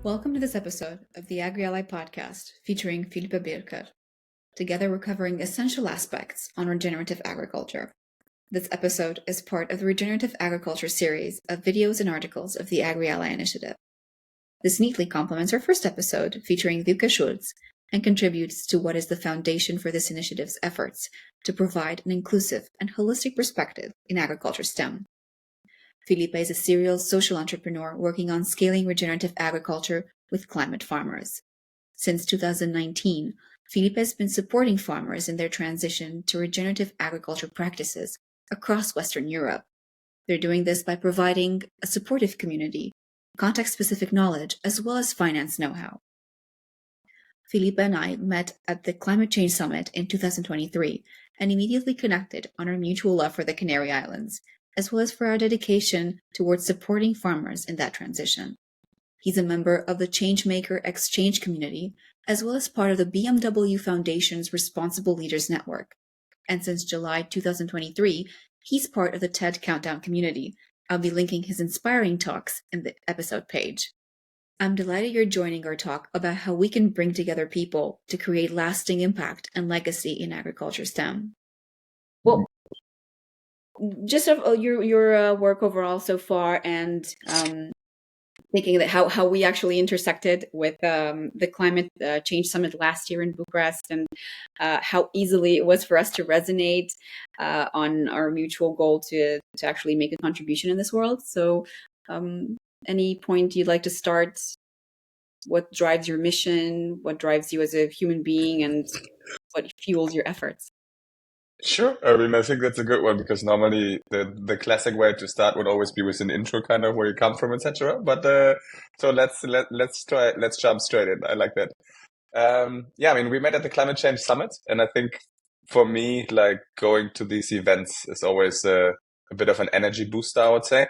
Welcome to this episode of the AgriAlly podcast featuring Philippe Birker. Together we're covering essential aspects on regenerative agriculture. This episode is part of the Regenerative Agriculture series of videos and articles of the AgriAlly initiative. This neatly complements our first episode featuring Wilke Schulz and contributes to what is the foundation for this initiative's efforts to provide an inclusive and holistic perspective in agriculture STEM. Philippe is a serial social entrepreneur working on scaling regenerative agriculture with climate farmers. Since 2019, Philippe has been supporting farmers in their transition to regenerative agriculture practices across Western Europe. They're doing this by providing a supportive community, context-specific knowledge, as well as finance know-how. Philippe and I met at the Climate Change Summit in 2023 and immediately connected on our mutual love for the Canary Islands, as well as for our dedication towards supporting farmers in that transition. He's a member of the Changemaker Exchange community, as well as part of the BMW Foundation's Responsible Leaders Network. And since July 2023, he's part of the TED Countdown community. I'll be linking his inspiring talks in the episode page. I'm delighted you're joining our talk about how we can bring together people to create lasting impact and legacy in agriculture STEM. Well, just your work overall so far, and thinking that how we actually intersected with the Climate Change Summit last year in Bucharest, and how easily it was for us to resonate on our mutual goal to actually make a contribution in this world. So any point you'd like to start? What drives your mission? What drives you as a human being, and what fuels your efforts? Sure. I think that's a good one because normally the classic way to start would always be with an intro, kind of where you come from, etc. But so let's jump straight in. I like that. We met at the Climate Change Summit, and I think for me, like going to these events is always a bit of an energy booster, I would say,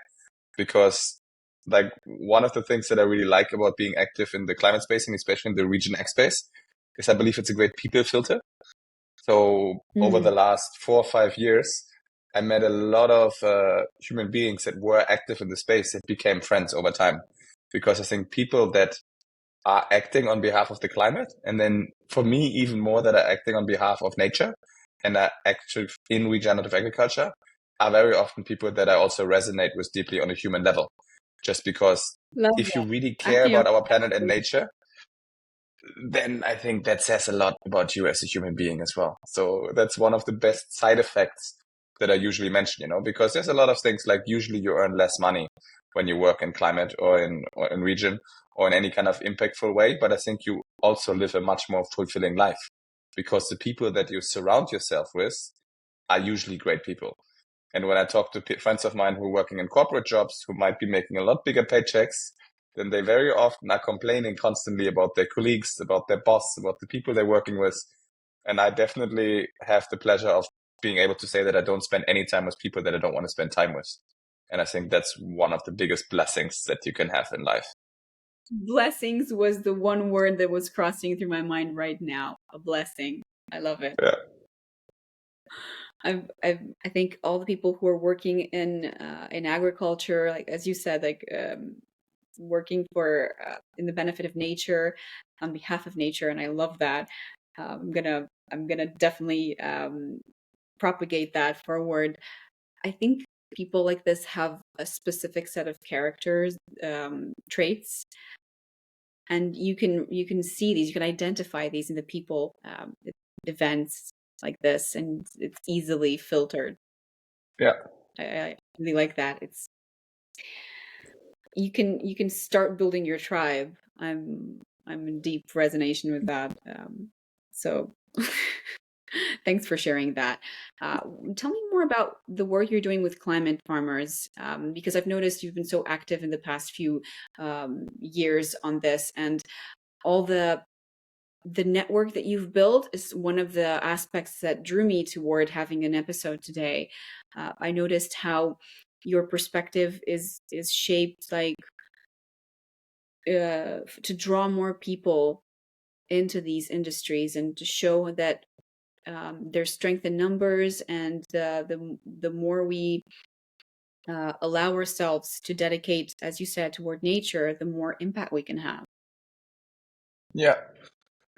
because like one of the things that I really like about being active in the climate space, and especially in the Region X space, is I believe it's a great people filter. So over the last 4 or 5 years, I met a lot of human beings that were active in the space that became friends over time. Because I think people that are acting on behalf of the climate, and then for me, even more that are acting on behalf of nature and are active in regenerative agriculture, are very often people that I also resonate with deeply on a human level. Just because if you really care about our planet and nature, then I think that says a lot about you as a human being as well. So that's one of the best side effects that I usually mention, because there's a lot of things like usually you earn less money when you work in climate or in region or in any kind of impactful way. But I think you also live a much more fulfilling life because the people that you surround yourself with are usually great people. And when I talk to friends of mine who are working in corporate jobs who might be making a lot bigger paychecks, then they very often are complaining constantly about their colleagues, about their boss, about the people they're working with. And I definitely have the pleasure of being able to say that I don't spend any time with people that I don't want to spend time with. And I think that's one of the biggest blessings that you can have in life. Blessings was the one word that was crossing through my mind right now. A blessing. I love it. Yeah. I think all the people who are working in agriculture, like as you said, like working for in the benefit of nature, on behalf of nature, and I love that. I'm gonna definitely propagate that forward. I think people like this have a specific set of characters, traits, and you can see these, you can identify these in the people, events like this, and it's easily filtered. Yeah, I really like that. It's you can start building your tribe. I'm in deep resonation with that. So thanks for sharing that. Tell me more about the work you're doing with climate farmers, because I've noticed you've been so active in the past few years on this, and all the network that you've built is one of the aspects that drew me toward having an episode today. I noticed how your perspective is shaped like to draw more people into these industries and to show that there's strength in numbers, and the more we allow ourselves to dedicate, as you said, toward nature, the more impact we can have. Yeah,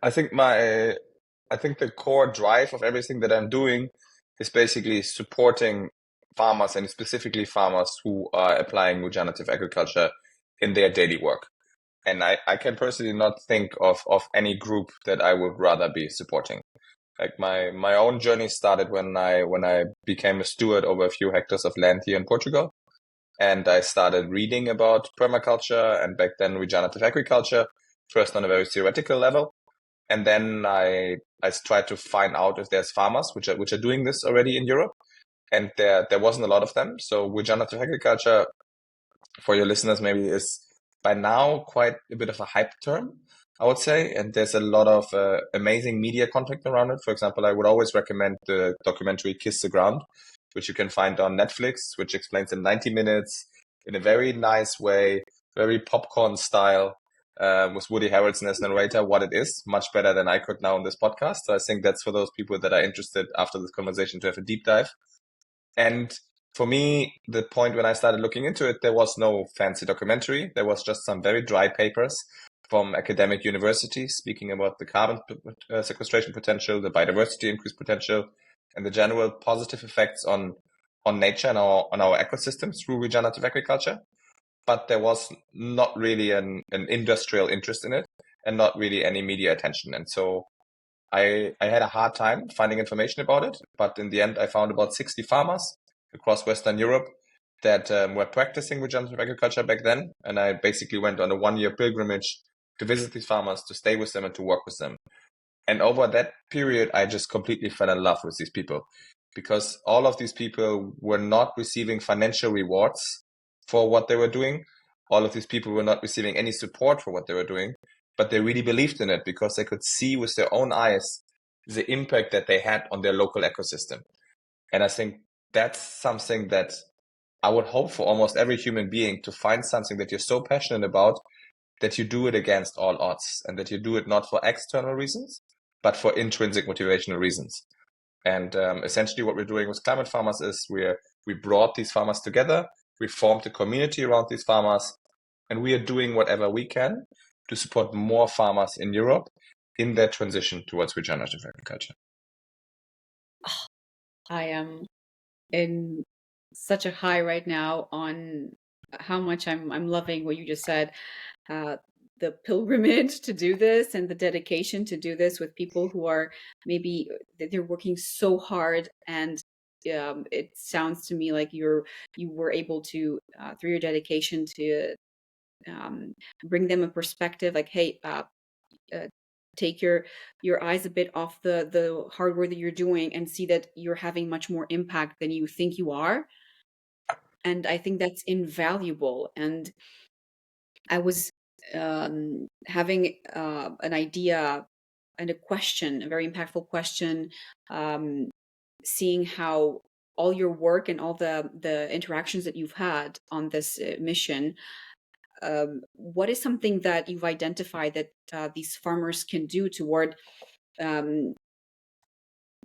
I think I think the core drive of everything that I'm doing is basically supporting farmers and specifically farmers who are applying regenerative agriculture in their daily work. And I can personally not think of any group that I would rather be supporting. Like my own journey started when I became a steward over a few hectares of land here in Portugal. And I started reading about permaculture and back then regenerative agriculture, first on a very theoretical level. And then I tried to find out if there's farmers which are doing this already in Europe. And there wasn't a lot of them. So regenerative agriculture, for your listeners, maybe is by now quite a bit of a hype term, I would say. And there's a lot of amazing media content around it. For example, I would always recommend the documentary Kiss the Ground, which you can find on Netflix, which explains in 90 minutes in a very nice way, very popcorn style, with Woody Harrelson as narrator, what it is, much better than I could now on this podcast. So I think that's for those people that are interested after this conversation to have a deep dive. And for me, the point when I started looking into it, there was no fancy documentary. There was just some very dry papers from academic universities speaking about the carbon sequestration potential, the biodiversity increase potential, and the general positive effects on nature and on our ecosystems through regenerative agriculture. But there was not really an industrial interest in it and not really any media attention. And so I had a hard time finding information about it, but in the end, I found about 60 farmers across Western Europe that were practicing regenerative agriculture back then. And I basically went on a 1 year pilgrimage to visit these farmers, to stay with them and to work with them. And over that period, I just completely fell in love with these people because all of these people were not receiving financial rewards for what they were doing. All of these people were not receiving any support for what they were doing, but they really believed in it because they could see with their own eyes the impact that they had on their local ecosystem. And I think that's something that I would hope for almost every human being, to find something that you're so passionate about that you do it against all odds and that you do it not for external reasons, but for intrinsic motivational reasons. And essentially what we're doing with climate farmers is we brought these farmers together, we formed a community around these farmers, and we are doing whatever we can to support more farmers in Europe in their transition towards regenerative agriculture. I am in such a high right now on how much I'm loving what you just said. Uh, the pilgrimage to do this and the dedication to do this with people who are maybe they're working so hard, and it sounds to me like you were able to through your dedication to bring them a perspective like, hey, uh, take your eyes a bit off the hard work that you're doing and see that you're having much more impact than you think you are. And I think that's invaluable. And I was having an idea and a question, a very impactful question, um, seeing how all your work and all the interactions that you've had on this mission. What is something that you've identified that these farmers can do toward um,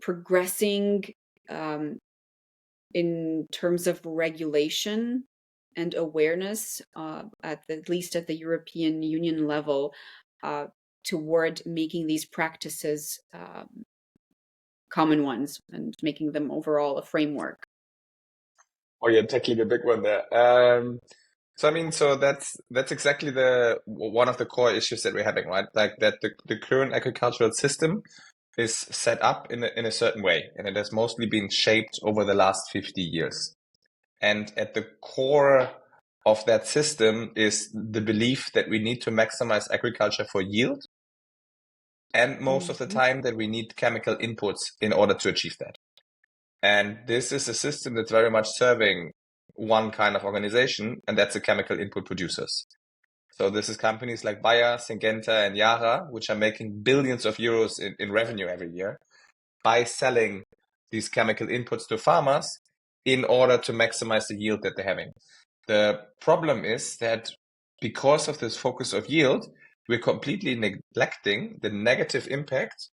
progressing um, in terms of regulation and awareness, at least at the European Union level, uh, toward making these practices common ones and making them overall a framework? Oh, you're tackling a big one there. So I mean, so that's exactly the one of the core issues that we're having, right? Like that the current agricultural system is set up in a certain way, and it has mostly been shaped over the last 50 years. And at the core of that system is the belief that we need to maximize agriculture for yield, and most of the Mhm. time that we need chemical inputs in order to achieve that. And this is a system that's very much serving one kind of organization, and that's the chemical input producers. So this is companies like Bayer, Syngenta, and Yara, which are making billions of euros in revenue every year by selling these chemical inputs to farmers in order to maximize the yield that they're having. The problem is that because of this focus of yield, we're completely neglecting the negative impact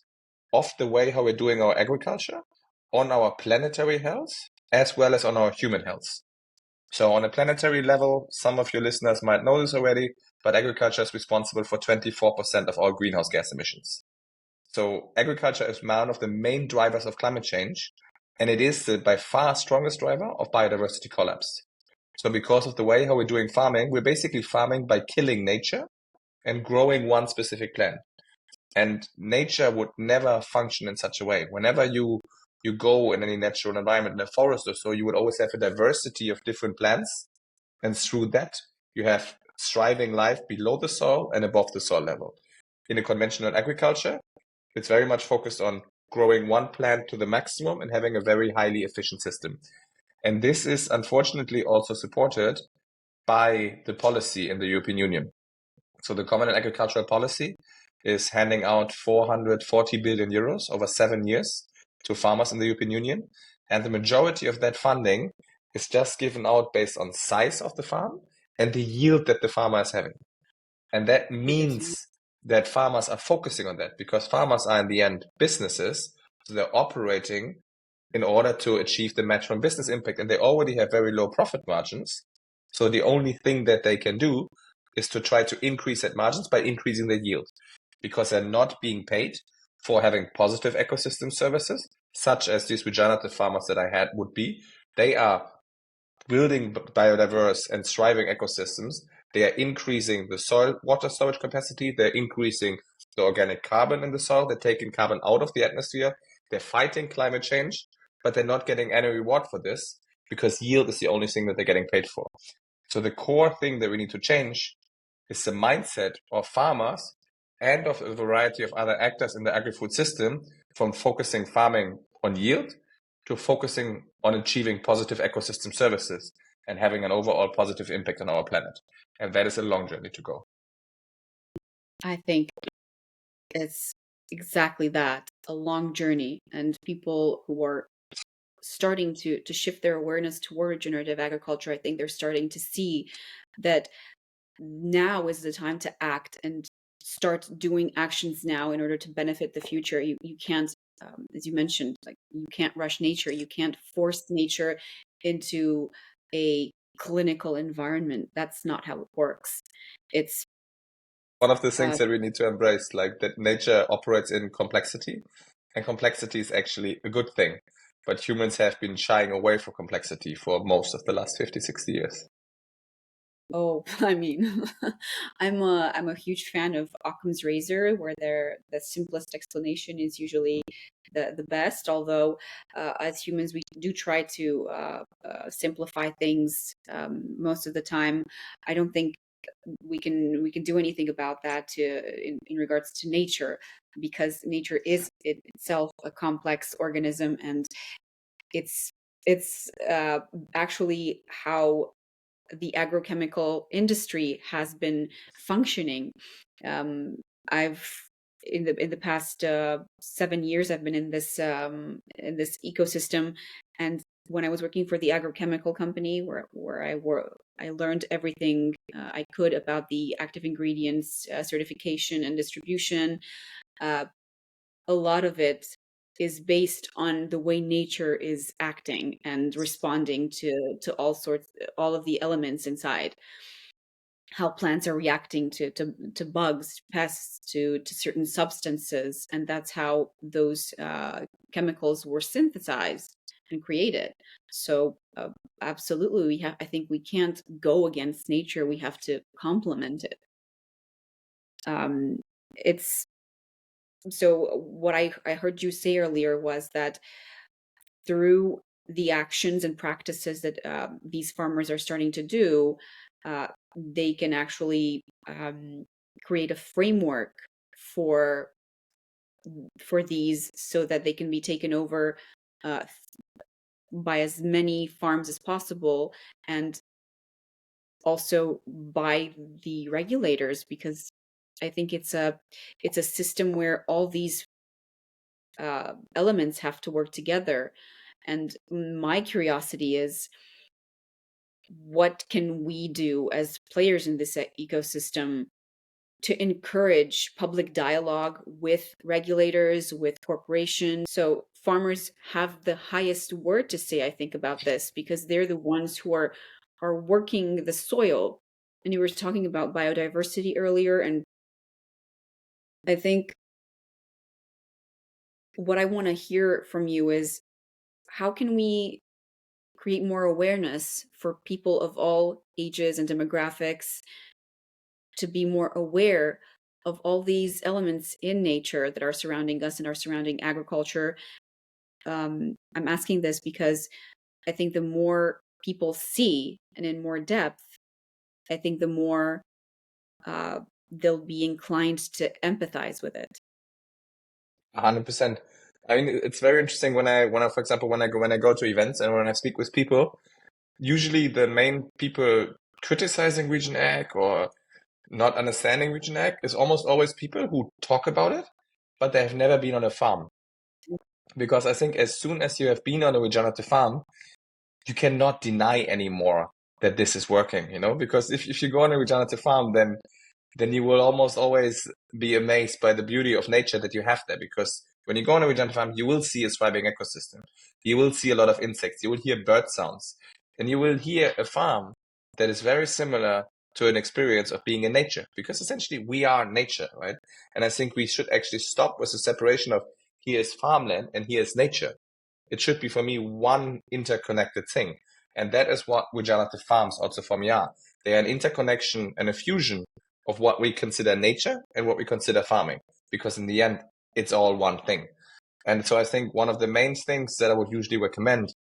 of the way how we're doing our agriculture on our planetary health as well as on our human health. So on a planetary level, some of your listeners might know this already, but agriculture is responsible for 24% of all greenhouse gas emissions. So agriculture is one of the main drivers of climate change, and it is the by far strongest driver of biodiversity collapse. So because of the way how we're doing farming, we're basically farming by killing nature and growing one specific plant. And nature would never function in such a way. Whenever you go in any natural environment, in a forest or so, you would always have a diversity of different plants. And through that, you have thriving life below the soil and above the soil level. In a conventional agriculture, it's very much focused on growing one plant to the maximum and having a very highly efficient system. And this is unfortunately also supported by the policy in the European Union. So the Common Agricultural Policy is handing out 440 billion euros over 7 years to farmers in the European Union. And the majority of that funding is just given out based on size of the farm and the yield that the farmer is having. And that means that farmers are focusing on that because farmers are in the end businesses. So they're operating in order to achieve the maximum business impact. And they already have very low profit margins. So the only thing that they can do is to try to increase that margins by increasing the yield because they're not being paid for having positive ecosystem services, such as these regenerative farmers that I had would be. They are building biodiverse and thriving ecosystems. They are increasing the soil water storage capacity. They're increasing the organic carbon in the soil. They're taking carbon out of the atmosphere. They're fighting climate change, but they're not getting any reward for this because yield is the only thing that they're getting paid for. So the core thing that we need to change is the mindset of farmers and of a variety of other actors in the agri-food system from focusing farming on yield to focusing on achieving positive ecosystem services and having an overall positive impact on our planet. And that is a long journey to go. I think it's exactly that, a long journey. And people who are starting to shift their awareness toward regenerative agriculture, I think they're starting to see that now is the time to act and start doing actions now in order to benefit the future. You can't, as you mentioned, like you can't rush nature. You can't force nature into a clinical environment. That's not how it works. It's one of the things that we need to embrace, like that nature operates in complexity, and complexity is actually a good thing. But humans have been shying away from complexity for most of the last 50, 60 years. Oh, I mean, I'm a huge fan of Occam's razor, where the simplest explanation is usually the best. Although, as humans, we do try to simplify things most of the time. I don't think we can do anything about that in regards to nature, because nature is itself a complex organism, and it's actually how the agrochemical industry has been functioning. I've in the past 7 years, I've been in this ecosystem, and when I was working for the agrochemical company where I learned everything I could about the active ingredients certification and distribution. A lot of it is based on the way nature is acting and responding to all of the elements inside, how plants are reacting to bugs, pests, to certain substances, and that's how those chemicals were synthesized and created. So absolutely, I think we can't go against nature. We have to complement it. It's So what I heard you say earlier was that through the actions and practices that these farmers are starting to do, they can actually create a framework for these, so that they can be taken over uh, by as many farms as possible, and also by the regulators, because I think it's a system where all these elements have to work together. And my curiosity is, what can we do as players in this ecosystem to encourage public dialogue with regulators, with corporations? So farmers have the highest word to say, I think, about this, because they're the ones who are are working the soil. And you were talking about biodiversity earlier, and I think what I want to hear from you is, how can we create more awareness for people of all ages and demographics to be more aware of all these elements in nature that are surrounding us and are surrounding agriculture? I'm asking this because I think the more people see and in more depth, I think the more they'll be inclined to empathize with it. 100%. I mean, it's very interesting for example, when I go to events and when I speak with people, usually the main people criticizing region ag or not understanding region ag is almost always people who talk about it, but they have never been on a farm. Because I think as soon as you have been on a regenerative farm, you cannot deny anymore that this is working, because if you go on a regenerative farm, then you will almost always be amazed by the beauty of nature that you have there. Because when you go on a regenerative farm, you will see a thriving ecosystem. You will see a lot of insects. You will hear bird sounds. And you will hear a farm that is very similar to an experience of being in nature. Because essentially we are nature, right? And I think we should actually stop with the separation of here is farmland and here is nature. It should be, for me, one interconnected thing. And that is what regenerative farms also for me are. They are an interconnection and a fusion of what we consider nature and what we consider farming, because in the end, it's all one thing. And so I think one of the main things that I would usually recommend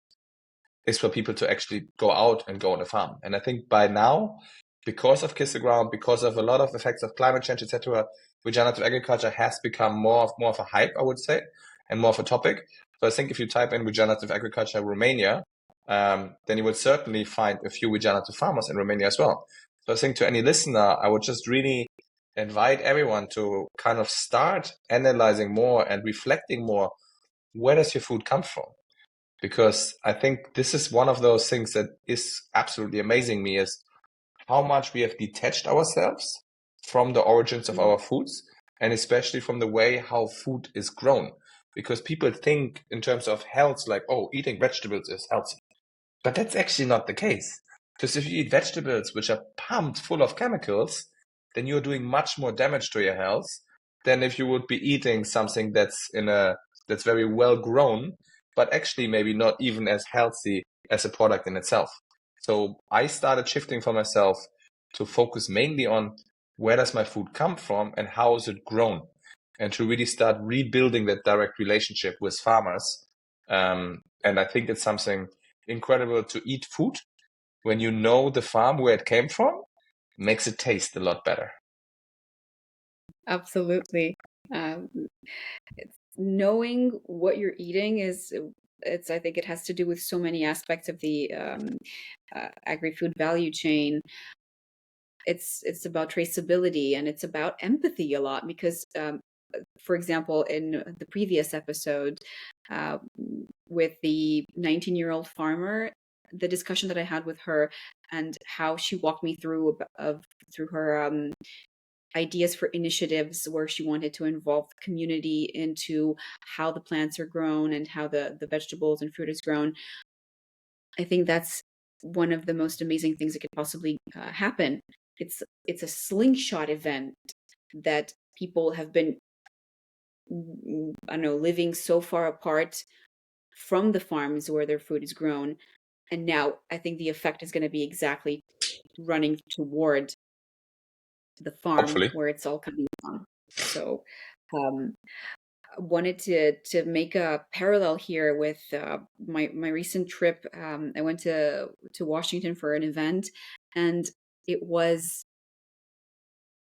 is for people to actually go out and go on a farm. And I think by now, because of Kiss the Ground, because of a lot of effects of climate change, etc., regenerative agriculture has become more of a hype, I would say, and more of a topic. So I think if you type in regenerative agriculture Romania, then you will certainly find a few regenerative farmers in Romania as well. So I think to any listener, I would just really invite everyone to kind of start analyzing more and reflecting more. Where does your food come from? Because I think this is one of those things that is absolutely amazing me, is how much we have detached ourselves from the origins of our foods, and especially from the way how food is grown. Because people think in terms of health, like, oh, eating vegetables is healthy. But that's actually not the case. Because if you eat vegetables which are pumped full of chemicals, then you're doing much more damage to your health than if you would be eating something that's very well grown, but actually maybe not even as healthy as a product in itself. So I started shifting for myself to focus mainly on where does my food come from and how is it grown, and to really start rebuilding that direct relationship with farmers. And I think it's something incredible to eat food when you know the farm where it came from. Makes it taste a lot better. Absolutely. Knowing what you're eating I think it has to do with so many aspects of the agri-food value chain. It's about traceability, and it's about empathy a lot, because for example, in the previous episode with the 19-year-old farmer, the discussion that I had with her and how she walked me through her ideas for initiatives where she wanted to involve the community into how the plants are grown and how the vegetables and fruit is grown. I think that's one of the most amazing things that could possibly happen. It's a slingshot event that people have been, I don't know, living so far apart from the farms where their food is grown. And now I think the effect is going to be exactly running toward the farm Hopefully. where it's all coming from. So um, wanted to make a parallel here with my recent trip. I went to Washington for an event, and it was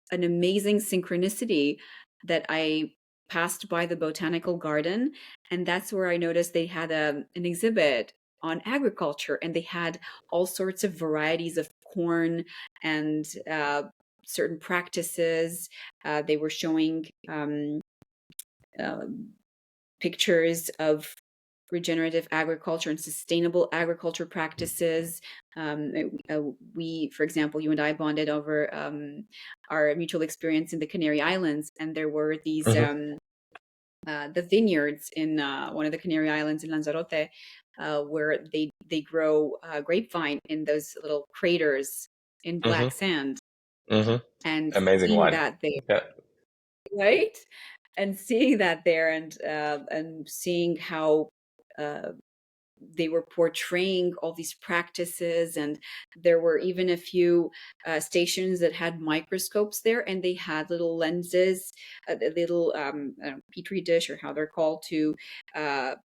an amazing synchronicity that I passed by the botanical garden, and that's where I noticed they had an exhibit on agriculture, and they had all sorts of varieties of corn and certain practices. They were showing uh, pictures of regenerative agriculture and sustainable agriculture practices. We, for example, you and I bonded over our mutual experience in the Canary Islands, and there were these the vineyards in one of the Canary Islands in Lanzarote, where they grow grapevine in those little craters in black Mm-hmm. sand, Mm-hmm. and Amazing seeing wine. that there, Yeah. right? And seeing that there, and seeing how uh, they were portraying all these practices, and there were even a few stations that had microscopes there, and they had little lenses, a little I don't know, petri dish or how they're called, to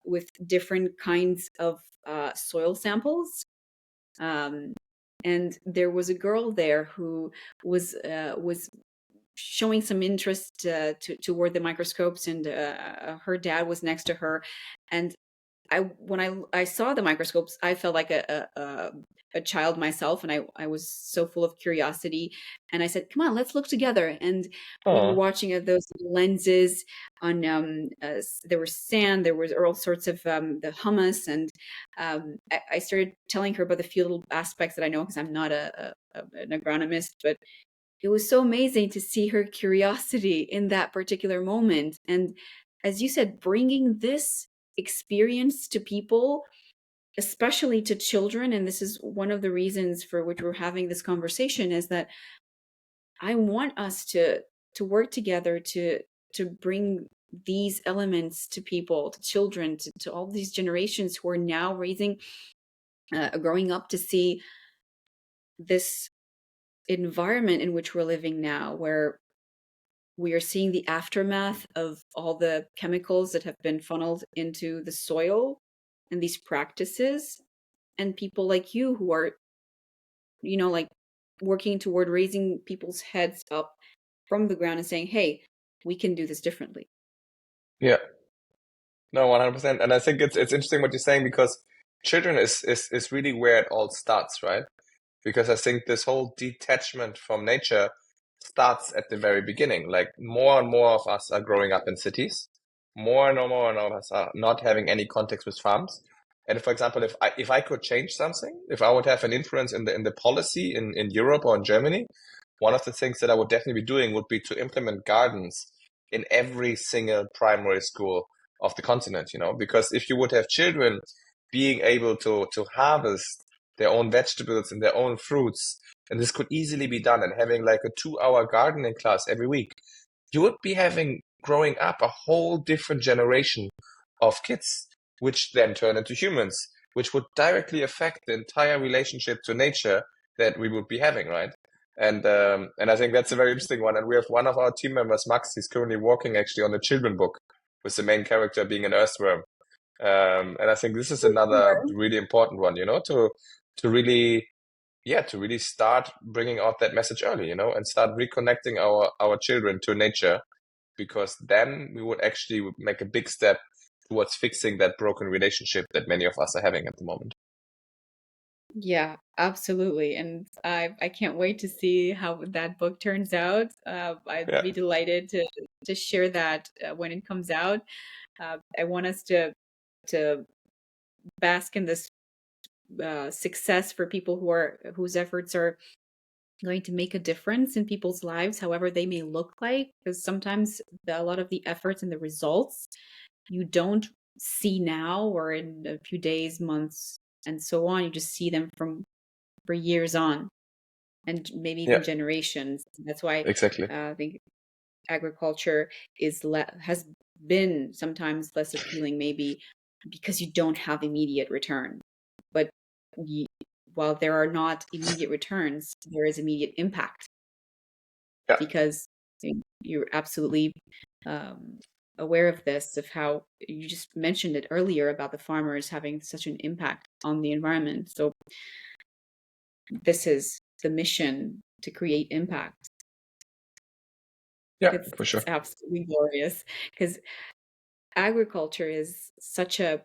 with different kinds of soil samples. um, and there was a girl there who was showing some interest toward the microscopes, and her dad was next to her. And when I saw the microscopes, I felt like a child myself, and I was so full of curiosity. And I said, "Come on, let's look together." And we were Oh, watching those lenses on. There was sand, there was all sorts of the hummus, and I started telling her about the few little aspects that I know, because I'm not an agronomist, but it was so amazing to see her curiosity in that particular moment. And as you said, bringing this experience to people, especially to children, and this is one of the reasons for which we're having this conversation, is that I want us to work together to bring these elements to people, to children, to all these generations who are now raising growing up to see this environment in which we're living now, where we are seeing the aftermath of all the chemicals that have been funneled into the soil and these practices, and people like you who are, like, working toward raising people's heads up from the ground and saying, hey, we can do this differently. yeah. No, 100%. And I think it's interesting what you're saying, because children is really where it all starts, right? Because I think this whole detachment from nature starts at the very beginning. Like, more and more of us are growing up in cities. More and more of us are not having any context with farms. And for example, if I could change something, if I would have an influence in the policy in Europe or in Germany, one of the things that I would definitely be doing would be to implement gardens in every single primary school of the continent, because if you would have children being able to harvest their own vegetables and their own fruits, and this could easily be done, and having like a 2-hour gardening class every week, you would be having, growing up, a whole different generation of kids, which then turn into humans, which would directly affect the entire relationship to nature that we would be having, right? And I think that's a very interesting one. And we have one of our team members, Max, he's currently working actually on a children book, with the main character being an earthworm. And I think this is another really important one, to really, yeah, to really start bringing out that message early, and start reconnecting our children to nature, because then we would actually make a big step towards fixing that broken relationship that many of us are having at the moment. Yeah, absolutely. And I can't wait to see how that book turns out. I'd Yeah, be delighted to share that when it comes out. I want us to bask in this success for people whose efforts are going to make a difference in people's lives, however they may look like. Because sometimes a lot of the efforts and the results you don't see now or in a few days, months, and so on. You just see them for years on, and maybe yeah, even generations. That's why exactly. I think agriculture has been sometimes less appealing, maybe because you don't have immediate return. But y while there are not immediate returns, there is immediate impact, Yeah, because you're absolutely um, aware of this, of how you just mentioned it earlier about the farmers having such an impact on the environment. So this is the mission, to create impact. yeah, It's for it's sure. absolutely glorious, because agriculture is such a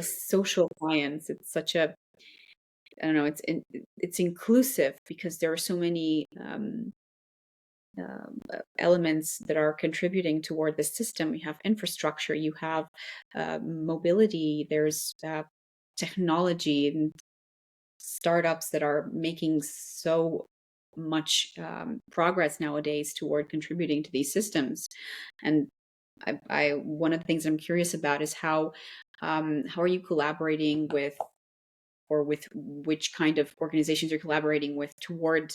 social science. It's such a, I don't know, it's inclusive, because there are so many elements that are contributing toward the system. You have infrastructure, you have mobility, there's technology and startups that are making so much progress nowadays toward contributing to these systems. And One of the things I'm curious about is how are you collaborating with, or with which kind of organizations you're collaborating with toward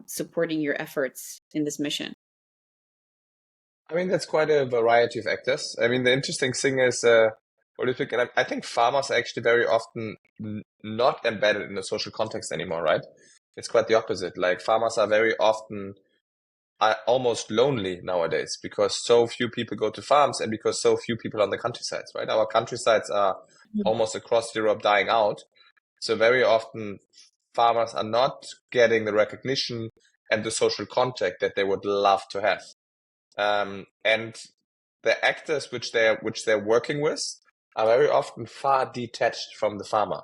supporting your efforts in this mission? I mean, that's quite a variety of actors. I mean, the interesting thing is, what do you think? And I think farmers are actually very often not embedded in the social context anymore, right? It's quite the opposite. Like farmers are very often almost lonely nowadays because so few people go to farms and because so few people are on the countrysides, right? Our countrysides are almost across Europe dying out. So very often farmers are not getting the recognition and the social contact that they would love to have. And the actors which they're working with are very often far detached from the farmer.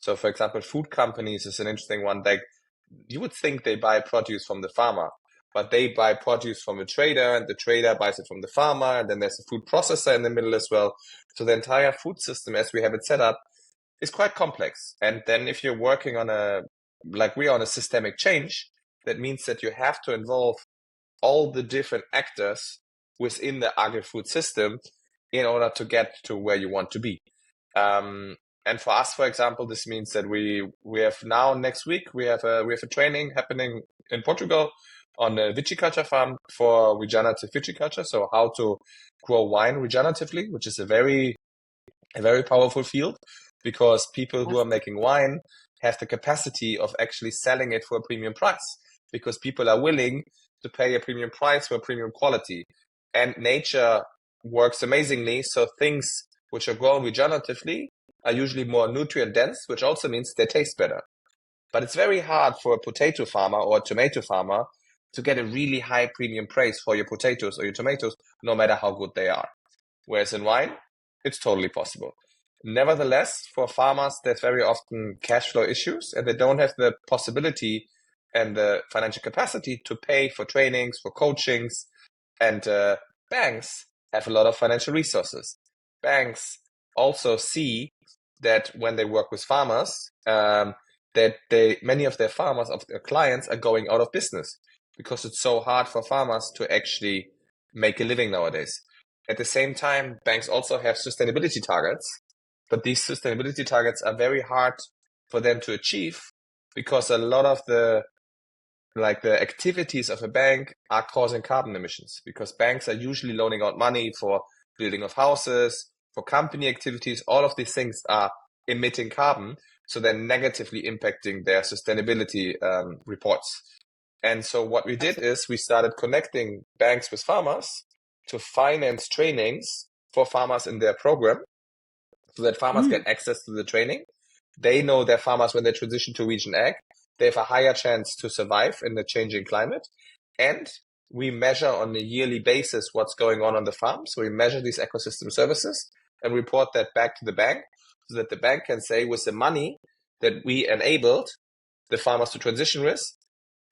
So, for example, food companies is an interesting one. Like you would think they buy produce from the farmer, but they buy produce from a trader, and the trader buys it from the farmer, and then there's a food processor in the middle as well. So the entire food system, as we have it set up, is quite complex. And then if you're working on like we are on a systemic change, that means that you have to involve all the different actors within the agri-food system in order to get to where you want to be. And for us, for example, this means that we have now next week we have a training happening in Portugal on a viticulture farm for regenerative viticulture. So how to grow wine regeneratively, which is a very powerful field because people who Yes. are making wine have the capacity of actually selling it for a premium price because people are willing to pay a premium price for a premium quality. And nature works amazingly. So things which are grown regeneratively are usually more nutrient dense, which also means they taste better. But it's very hard for a potato farmer or a tomato farmer to get a really high premium price for your potatoes or your tomatoes, no matter how good they are. Whereas in wine, it's totally possible. Nevertheless, for farmers, there's very often cash flow issues, and they don't have the possibility and the financial capacity to pay for trainings, for coachings, and banks have a lot of financial resources. Banks also see that when they work with farmers, that many of their farmers, of their clients, are going out of business because it's so hard for farmers to actually make a living nowadays. At the same time, banks also have sustainability targets, but these sustainability targets are very hard for them to achieve because a lot of the activities of a bank are causing carbon emissions because banks are usually loaning out money for building of houses, for company activities. All of these things are emitting carbon, so they're negatively impacting their sustainability reports. And so what we did is we started connecting banks with farmers to finance trainings for farmers in their program so that farmers get access to the training. They know their farmers when they transition to region ag, they have a higher chance to survive in the changing climate. And we measure on a yearly basis what's going on the farm. So we measure these ecosystem services and report that back to the bank so that the bank can say with the money that we enabled the farmers to transition with,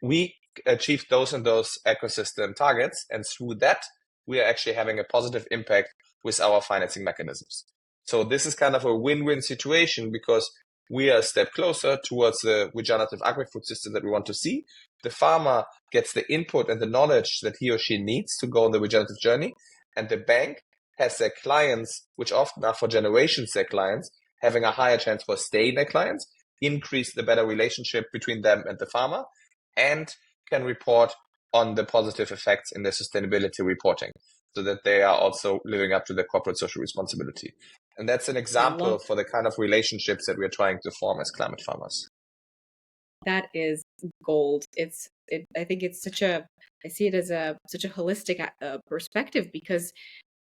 we achieved those and those ecosystem targets. And through that, we are actually having a positive impact with our financing mechanisms. So this is kind of a win-win situation because we are a step closer towards the regenerative agri-food system that we want to see. The farmer gets the input and the knowledge that he or she needs to go on the regenerative journey. And the bank has their clients, which often are for generations their clients, having a higher chance for staying their clients, increase the better relationship between them and the farmer, and can report on the positive effects in their sustainability reporting so that they are also living up to their corporate social responsibility. And that's an I example love for the kind of relationships that we're trying to form as climate farmers. that. Is gold. I think it's I see it as such a holistic perspective because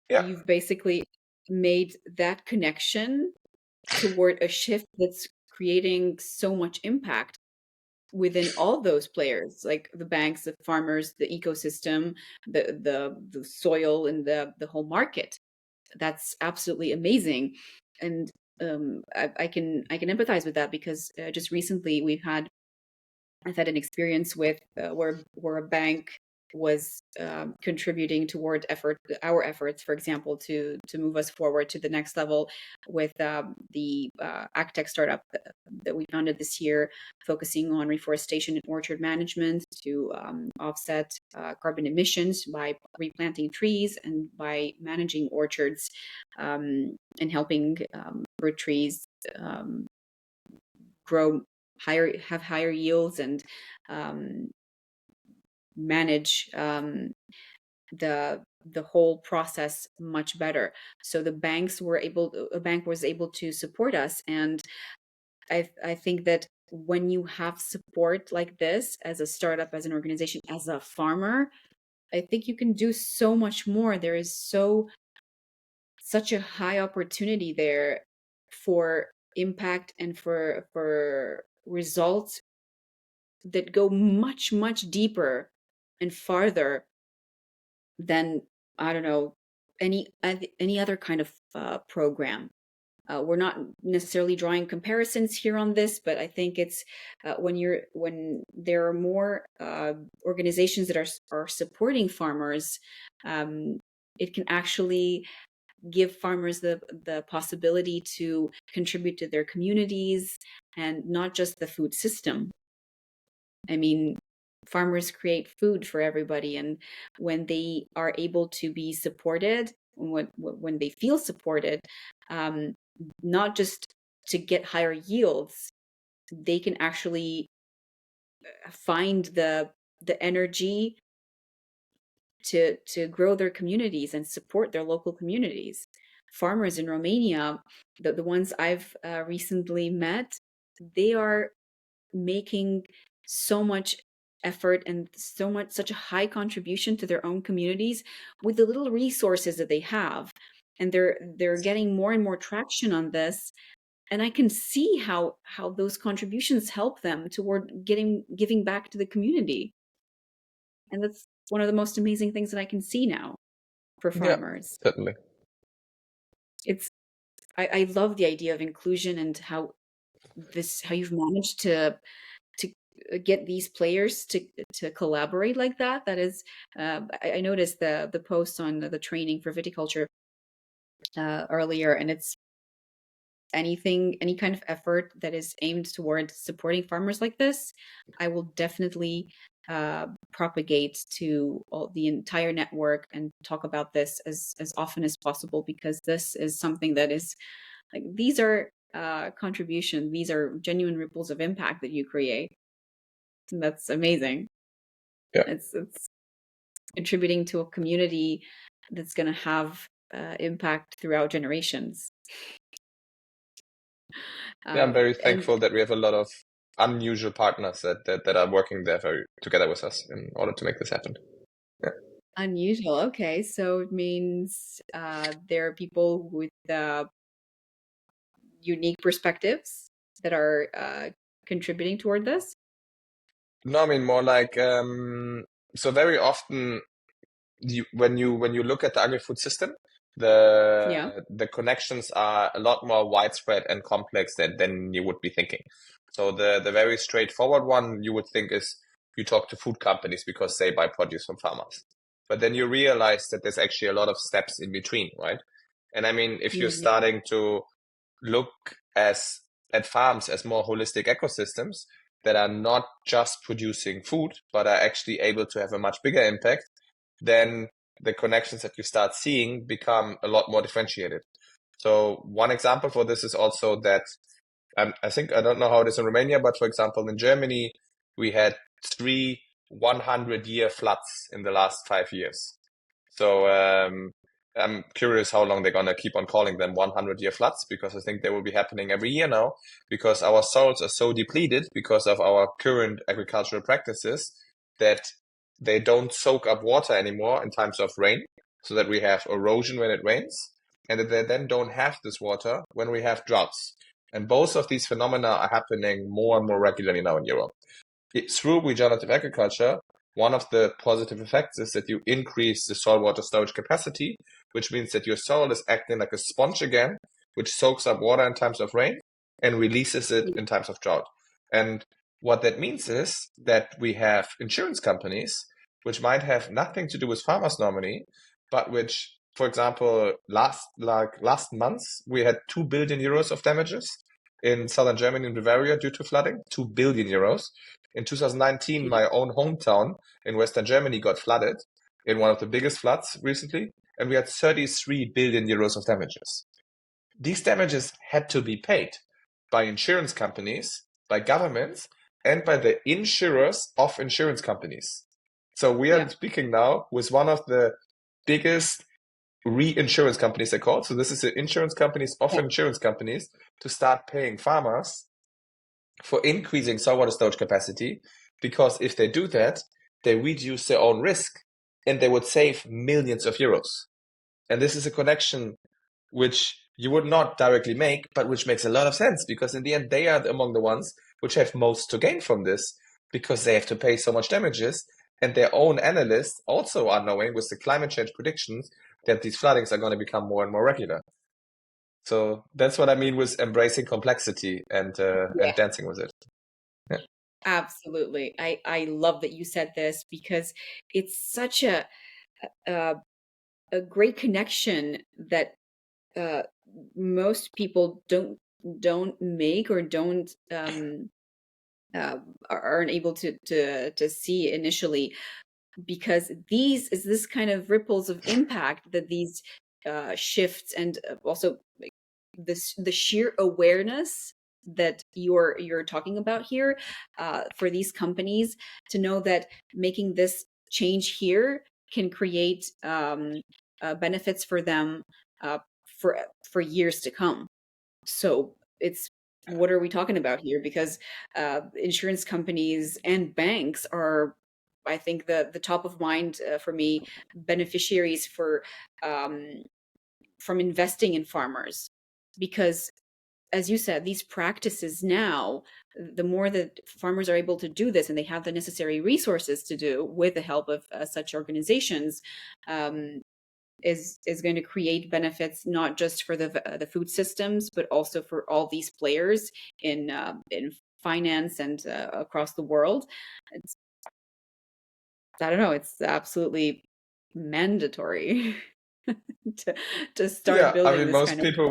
Yeah, you've basically made that connection toward a shift that's creating so much impact within all those players, like the banks, the farmers, the ecosystem, the soil, and the whole market. That's absolutely amazing. And I can empathize with that because just recently I've had an experience with where a bank was contributing toward our efforts, for example, to move us forward to the next level with the AgTech startup that we founded this year, focusing on reforestation and orchard management to offset carbon emissions by replanting trees and by managing orchards, and helping fruit trees grow higher, have higher yields, and manage the whole process much better. So a bank was able to support us, and I think that when you have support like this as a startup, as an organization, as a farmer, I think you can do so much more. There is such a high opportunity there for impact and for results that go much, much deeper and farther than, I don't know, any other kind of program. We're not necessarily drawing comparisons here on this, but I think it's when there are more organizations that are supporting farmers, it can actually give farmers the possibility to contribute to their communities and not just the food system. I mean, farmers create food for everybody, and when they are able to be supported, when they feel supported, um, not just to get higher yields, they can actually find the energy to grow their communities and support their local communities. Farmers in Romania, the ones I've recently met, they are making so much effort and such a high contribution to their own communities with the little resources that they have, and they're getting more and more traction on this, and I can see how those contributions help them toward giving back to the community, and that's one of the most amazing things that I can see now for Yeah, farmers. certainly. It's I love the idea of inclusion and how you've managed to get these players to collaborate like that. That is, I noticed the post on the training for viticulture earlier, and it's any kind of effort that is aimed toward supporting farmers like this, I will definitely propagate to the entire network and talk about this as often as possible, because this is something that is like, these are contribution, these are genuine ripples of impact that you create. And that's amazing. Yeah. It's contributing to a community that's going to have impact throughout generations. Yeah, I'm very And thankful that we have a lot of unusual partners that are working there together with us in order to make this happen. Yeah. unusual. Okay, so it means there are people with unique perspectives that are contributing toward this. No, I mean more like so very often when you look at the agri-food system, Yeah. the connections are a lot more widespread and complex than you would be thinking. So the very straightforward one you would think is you talk to food companies because they buy produce from farmers. But then you realize that there's actually a lot of steps in between, right? And I mean, if you're Yeah. starting to look at farms as more holistic ecosystems that are not just producing food, but are actually able to have a much bigger impact, then the connections that you start seeing become a lot more differentiated. So one example for this is also that I think, I don't know how it is in Romania, but for example, in Germany, we had 3 100-year floods in the last 5 years. So I'm curious how long they're going to keep on calling them 100-year floods, because I think they will be happening every year now, because our soils are so depleted because of our current agricultural practices that they don't soak up water anymore in times of rain, so that we have erosion when it rains, and that they then don't have this water when we have droughts. And both of these phenomena are happening more and more regularly now in Europe. Through regenerative agriculture, one of the positive effects is that you increase the soil water storage capacity, which means that your soil is acting like a sponge again, which soaks up water in times of rain and releases it in times of drought. And what that means is that we have insurance companies which might have nothing to do with farmers normally, but which, for example, last month we had 2 billion euros of damages in southern Germany and Bavaria due to flooding. 2 billion euros. In 2019, my own hometown in Western Germany got flooded in one of the biggest floods recently, and we had 33 billion euros of damages. These damages had to be paid by insurance companies, by governments, and by the insurers of insurance companies. So we are speaking now with one of the biggest reinsurance companies, they're called. So this is the insurance companies of insurance companies to start paying farmers for increasing saltwater storage capacity, because if they do that, they reduce their own risk and they would save millions of euros. And this is a connection which you would not directly make, but which makes a lot of sense, because in the end, they are among the ones which have most to gain from this, because they have to pay so much damages. And their own analysts also are knowing with the climate change predictions that these floodings are going to become more and more regular. So that's what I mean with embracing complexity and dancing with it. Yeah. Absolutely. I love that you said this, because it's such a great connection that most people don't make, or don't aren't able to see initially, because these is this kind of ripples of impact that these shifts, and also like the sheer awareness that you're talking about here, for these companies to know that making this change here can create benefits for them uh, for years to come. So it's, what are we talking about here? Because insurance companies and banks are, I think, the top of mind for me, beneficiaries for from investing in farmers. Because, as you said, these practices now, the more that farmers are able to do this, and they have the necessary resources to do with the help of such organizations, um, is going to create benefits not just for the food systems, but also for all these players in finance and across the world. It's, I don't know, it's absolutely mandatory to start Yeah, I building mean, this most kind of. people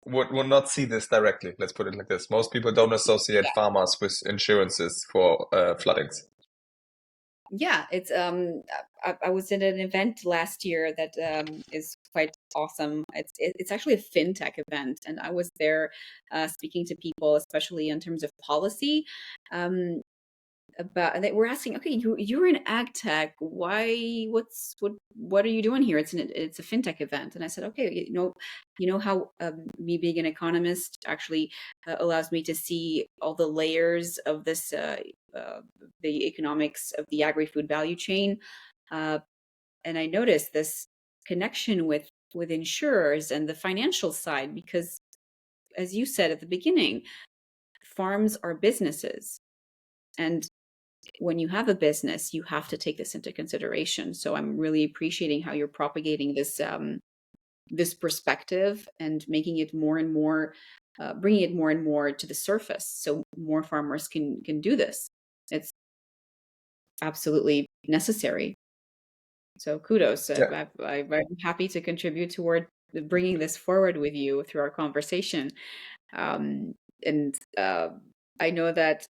would not see this directly. Let's put it like this. Most people don't associate farmers with insurances for floodings. Yeah, it's I was at an event last year that is quite awesome. It's actually a fintech event, and I was there speaking to people, especially in terms of policy. Um, about they were asking, okay, you're in ag tech, why, what are you doing here? It's a fintech event. And I said, okay, you know how me being an economist actually allows me to see all the layers of this uh, the economics of the agri-food value chain, uh, and I noticed this connection with insurers and the financial side, because, as you said at the beginning, farms are businesses, and when you have a business, you have to take this into consideration. So I'm really appreciating how you're propagating this perspective and making it more and more, bringing it more and more to the surface, so more farmers can do this. It's absolutely necessary. So kudos. Yeah. I'm happy to contribute toward bringing this forward with you through our conversation. Um, and I know that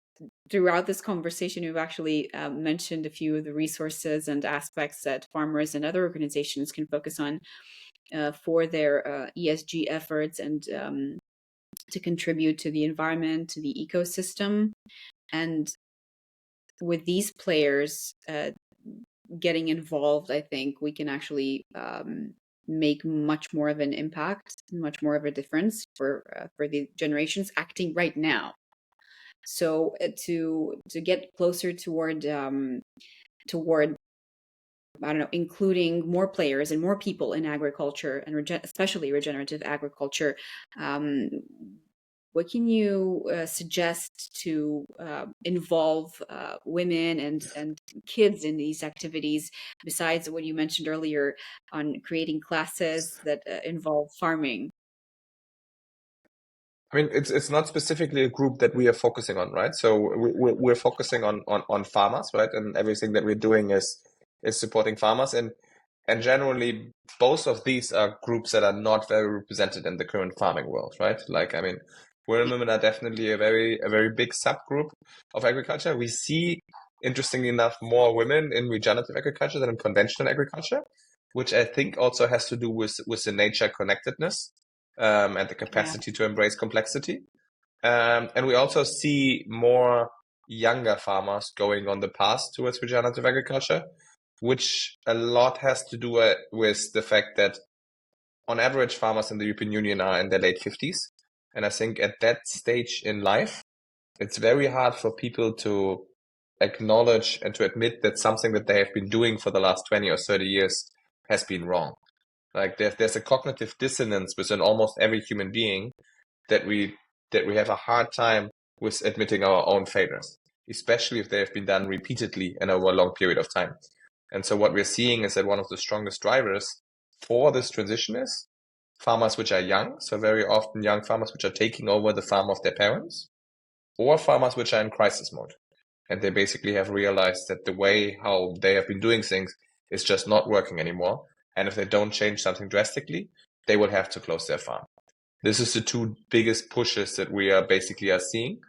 throughout this conversation, we've actually mentioned a few of the resources and aspects that farmers and other organizations can focus on for their ESG efforts, and to contribute to the environment, to the ecosystem. And with these players getting involved, I think we can actually make much more of an impact, much more of a difference for the generations acting right now. So to get closer toward, I don't know, including more players and more people in agriculture, and especially regenerative agriculture, um, what can you suggest to involve women and kids in these activities, besides what you mentioned earlier on creating classes that involve farming? I mean, it's not specifically a group that we are focusing on, right? So we're focusing on farmers, right? And everything that we're doing is supporting farmers, and generally both of these are groups that are not very represented in the current farming world, right? Like, I mean, women are definitely a very big subgroup of agriculture. We see, interestingly enough, more women in regenerative agriculture than in conventional agriculture, which I think also has to do with the nature connectedness and the Yeah. capacity to embrace complexity. And we also see more younger farmers going on the path towards regenerative agriculture, which a lot has to do with the fact that on average, farmers in the European Union are in their late 50s. And I think at that stage in life, it's very hard for people to acknowledge and to admit that something that they have been doing for the last 20 or 30 years has been wrong. Like there's a cognitive dissonance within almost every human being that we have a hard time with admitting our own failures, especially if they have been done repeatedly and over a long period of time. And so what we're seeing is that one of the strongest drivers for this transition is farmers which are young, so very often young farmers which are taking over the farm of their parents, or farmers which are in crisis mode. And they basically have realized that the way how they have been doing things is just not working anymore. And if they don't change something drastically, they will have to close their farm. This is the two biggest pushes that we are basically seeing.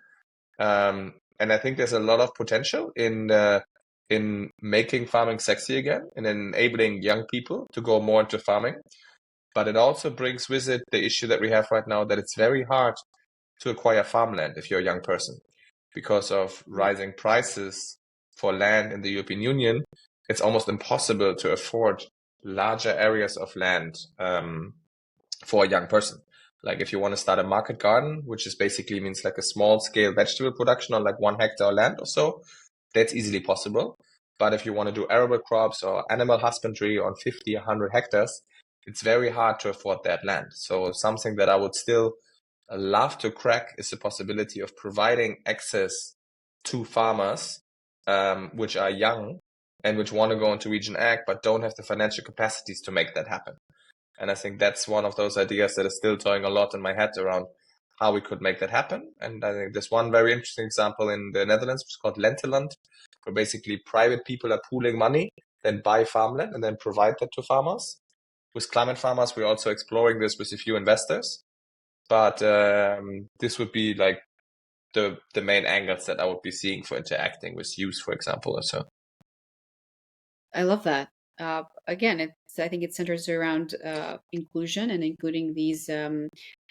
And I think there's a lot of potential in making farming sexy again and enabling young people to go more into farming. But it also brings with it the issue that we have right now, that it's very hard to acquire farmland if you're a young person because of rising prices for land in the European Union. It's almost impossible to afford larger areas of land for a young person. Like if you want to start a market garden, which is basically means like a small scale vegetable production on like 1 hectare land or so, that's easily possible. But if you want to do arable crops or animal husbandry on 50, 100 hectares, it's very hard to afford that land. So something that I would still love to crack is the possibility of providing access to farmers, which are young and which want to go into region ag, but don't have the financial capacities to make that happen. And I think that's one of those ideas that is still toying a lot in my head around how we could make that happen. And I think there's one very interesting example in the Netherlands, which is called Lenteland, where basically private people are pooling money, then buy farmland and then provide that to farmers. With climate farmers, we're also exploring this with a few investors. But this would be like the main angles that I would be seeing for interacting with youth, for example, or so. I love that. Again, I think it centers around inclusion and including these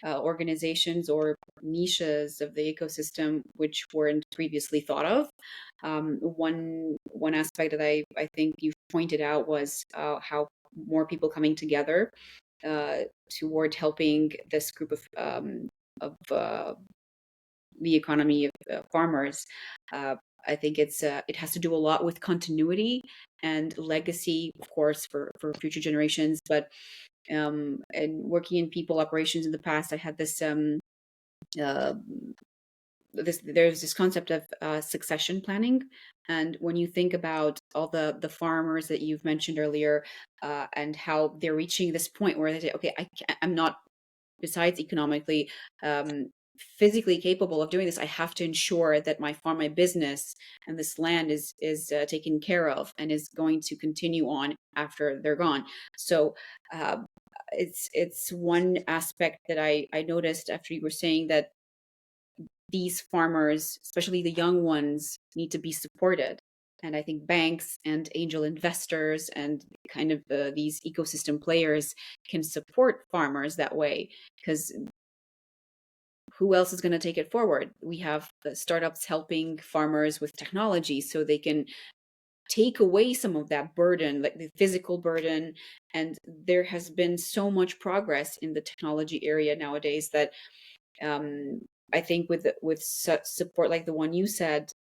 organizations or niches of the ecosystem which weren't previously thought of. One aspect that I think you pointed out was how more people coming together toward helping this group of the economy of farmers. I think it has to do a lot with continuity and legacy, of course, for future generations. But and working in people operations in the past, I had uh, there's this concept of succession planning. And when you think about all the farmers that you've mentioned earlier, and how they're reaching this point where they say, okay, I'm not, besides economically, physically capable of doing this. I have to ensure that my farm, my business, and this land is taken care of and is going to continue on after they're gone. So it's one aspect that I noticed after you were saying that these farmers, especially the young ones, need to be supported. And I think banks and angel investors and kind of these ecosystem players can support farmers that way, because who else is going to take it forward? We have the startups helping farmers with technology so they can take away some of that burden, like the physical burden. And there has been so much progress in the technology area nowadays that I think with such support like the one you said,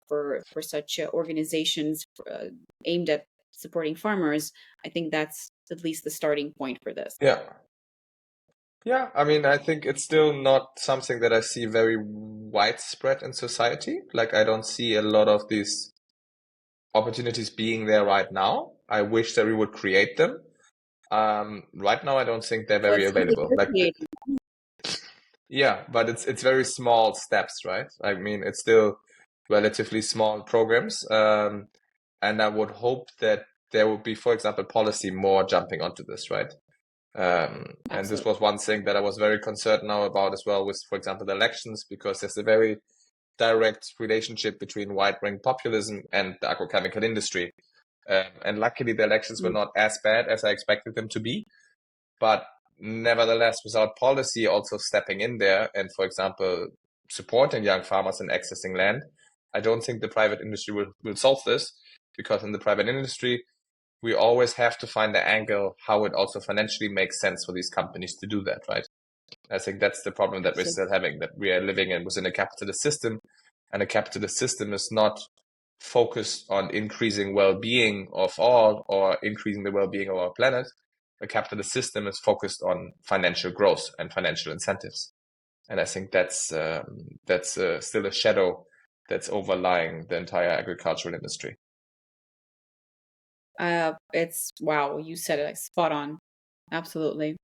for such organizations aimed at supporting farmers, I think that's at least the starting point for this. Yeah. Yeah, I mean, I think it's still not something that I see very widespread in society. Like, I don't see a lot of these opportunities being there right now. I wish that we would create them. Right now, I don't think they're Well, very it sounds like available. you're Like, creating. Yeah, but it's very small steps, right? I mean, it's still relatively small programs. And I would hope that there will be, for example, policy more jumping onto this, right? And this Absolutely. was one thing that I was very concerned now about as well with, for example, the elections, because there's a very direct relationship between right-wing populism and the agrochemical industry. And luckily, the elections were not as bad as I expected them to be. But nevertheless, without policy also stepping in there and, for example, supporting young farmers and accessing land, I don't think the private industry will solve this, because in the private industry, we always have to find the angle how it also financially makes sense for these companies to do that, right? I think that's the problem that we're still having, that we are living within a capitalist system, and a capitalist system is not focused on increasing well-being of all or increasing the well-being of our planet. A capitalist system is focused on financial growth and financial incentives. And I think that's still a shadow that's overlying the entire agricultural industry. It's wow, you said it like spot on. Absolutely.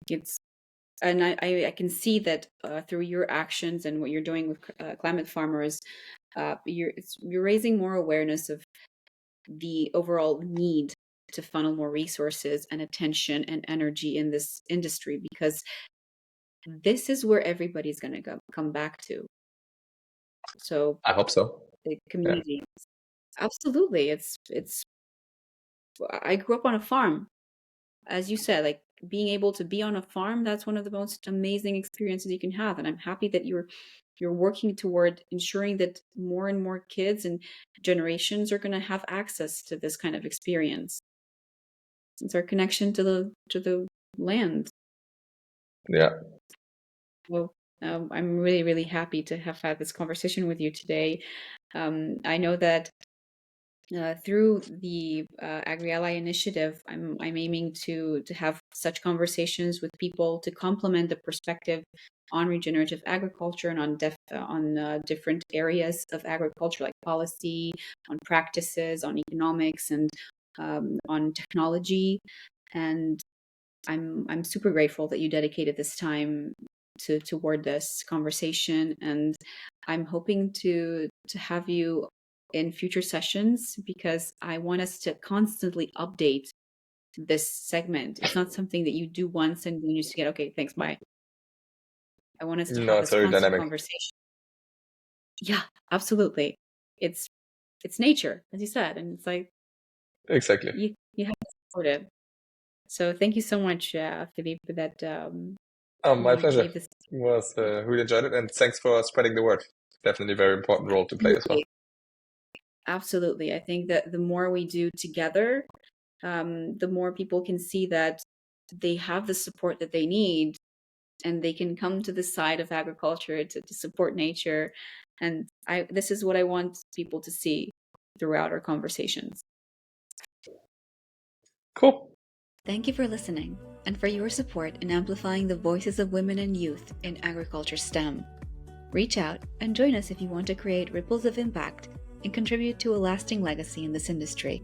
It's and I can see that through your actions and what you're doing with climate farmers, you're raising more awareness of the overall need to funnel more resources and attention and energy in this industry, because this is where everybody's going to come back to. So I hope so. the Yeah. community, absolutely. It's. I grew up on a farm, as you said, like being able to be on a farm. That's one of the most amazing experiences you can have, and I'm happy that you're working toward ensuring that more and more kids and generations are going to have access to this kind of experience. It's our connection to the land. Yeah. Well, I'm really, really happy to have had this conversation with you today. I know that through the AgriAlly initiative, I'm aiming to have such conversations with people to complement the perspective on regenerative agriculture and on different areas of agriculture, like policy, on practices, on economics, and on technology. And I'm super grateful that you dedicated this time toward this conversation, and I'm hoping to have you in future sessions, because I want us to constantly update this segment. It's not something that you do once and you just get, okay, thanks, bye. I want us to No, have it's this very constant dynamic. conversation. Yeah, absolutely. It's it's nature, as you said, and it's like Exactly. you have to support it. So thank you so much, Philippe, for that My you pleasure. gave this. Was really enjoyed it, and thanks for spreading the word. Definitely a very important role to play as well. Absolutely. Absolutely. I think that the more we do together, the more people can see that they have the support that they need, and they can come to the side of agriculture to support nature. And this is what I want people to see throughout our conversations. Cool. Thank you for listening and for your support in amplifying the voices of women and youth in agriculture STEM. Reach out and join us if you want to create ripples of impact and contribute to a lasting legacy in this industry.